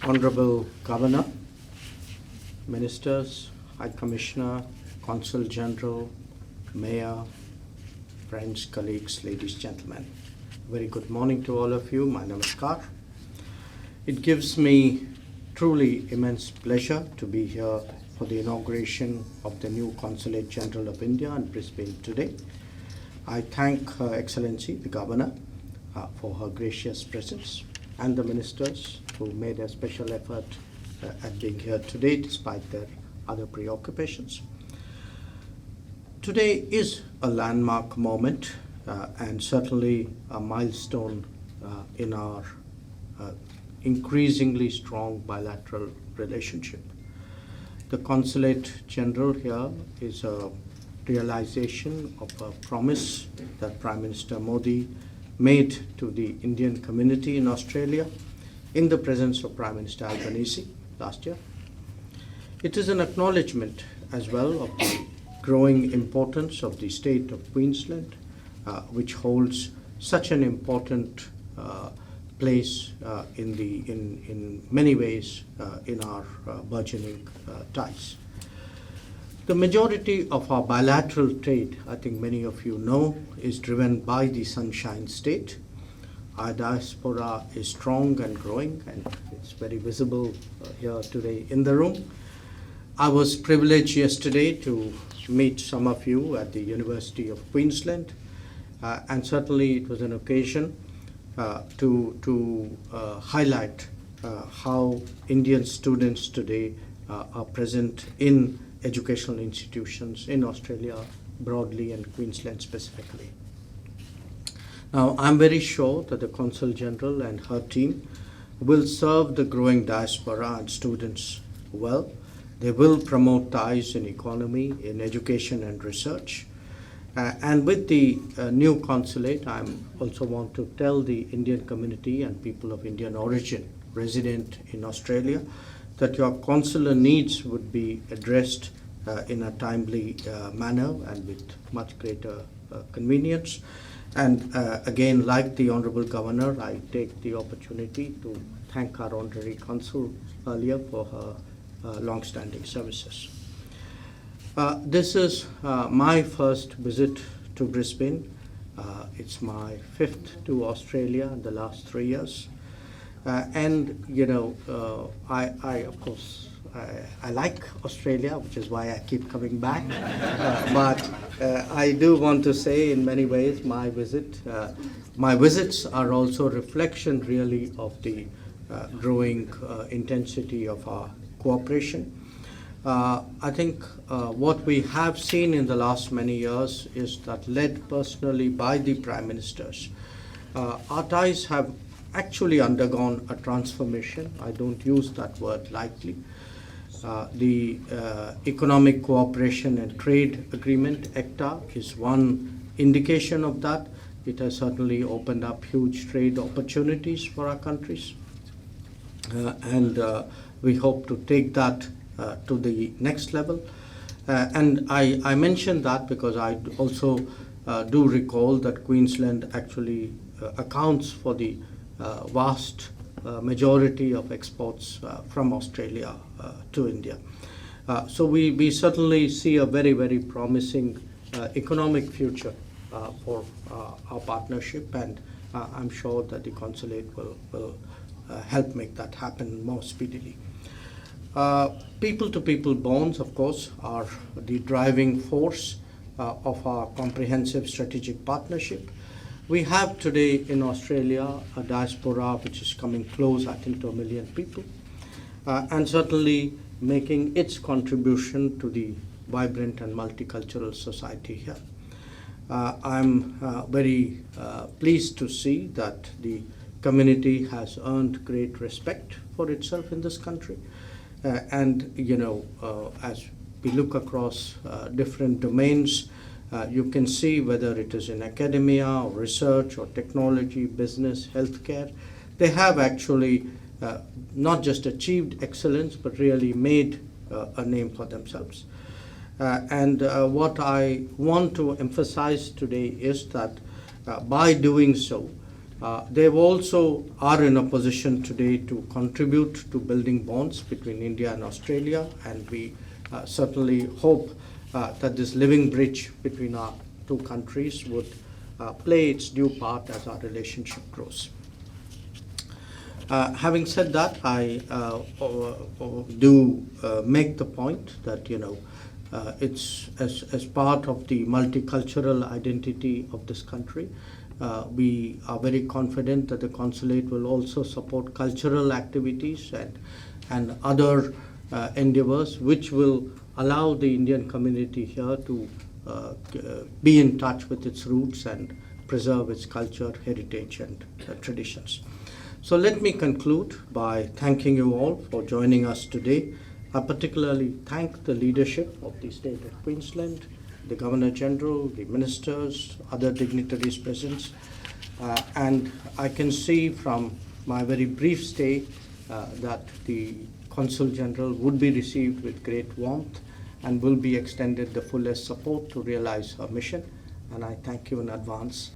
Honorable Governor, Ministers, High Commissioner, Consul General, Mayor, friends, colleagues, ladies, gentlemen. Very good morning to all of you. My name is Kar. It gives me truly immense pleasure to be here for the inauguration of the new Consulate General of India in Brisbane today. I thank Her Excellency, the Governor, for her gracious presence, and the ministers who made a special effort at being here today despite their other preoccupations. Today is a landmark moment and certainly a milestone in our increasingly strong bilateral relationship. The Consulate General here is a realization of a promise that Prime Minister Modi made to the Indian community in Australia in the presence of Prime Minister Albanese last year. It is an acknowledgement as well of the growing importance of the state of Queensland, which holds such an important place in many ways in our burgeoning ties. The majority of our bilateral trade, I think many of you know, is driven by the Sunshine State. Our diaspora is strong and growing, and it's very visible here today in the room. I was privileged yesterday to meet some of you at the University of Queensland, and certainly it was an occasion to highlight how Indian students today are present in educational institutions in Australia broadly and Queensland specifically. Now, I'm very sure that the Consul General and her team will serve the growing diaspora and students well. They will promote ties in economy, in education and research. And with the new consulate, I also want to tell the Indian community and people of Indian origin resident in Australia that your consular needs would be addressed in a timely manner and with much greater convenience. And again, like the Honourable Governor, I take the opportunity to thank our Honorary Consul earlier for her long-standing services. This is my first visit to Brisbane. It's my fifth to Australia in the last 3 years. And, you know, I of course, I like Australia, which is why I keep coming back. But I do want to say in many ways my visits are also a reflection really of the growing intensity of our cooperation. I think what we have seen in the last many years is that, led personally by the Prime Ministers, our ties have actually undergone a transformation. I don't use that word lightly. The Economic Cooperation and Trade Agreement, ECTA, is one indication of that. It has certainly opened up huge trade opportunities for our countries. And we hope to take that to the next level. And I mention that because I also do recall that Queensland actually accounts for the vast majority of exports from Australia to India. So we certainly see a very, very promising economic future for our partnership, and I'm sure that the consulate will help make that happen more speedily. People-to-people bonds, of course, are the driving force of our comprehensive strategic partnership. We have today in Australia a diaspora which is coming close, I think, to 1 million people, and certainly making its contribution to the vibrant and multicultural society here. I'm very pleased to see that the community has earned great respect for itself in this country. And, you know, as we look across different domains, you can see whether it is in academia or research or technology, business, healthcare, they have actually not just achieved excellence, but really made a name for themselves. And what I want to emphasize today is that by doing so, They also are in a position today to contribute to building bonds between India and Australia, and we certainly hope that this living bridge between our two countries would play its due part as our relationship grows. Having said that, I do make the point that, it's as part of the multicultural identity of this country. We are very confident that the consulate will also support cultural activities and other endeavors which will allow the Indian community here to be in touch with its roots and preserve its culture, heritage, and traditions. So let me conclude by thanking you all for joining us today. I particularly thank the leadership of the state of Queensland, the Governor General, the ministers, other dignitaries present. And I can see from my very brief stay that the Consul General would be received with great warmth and will be extended the fullest support to realize her mission. And I thank you in advance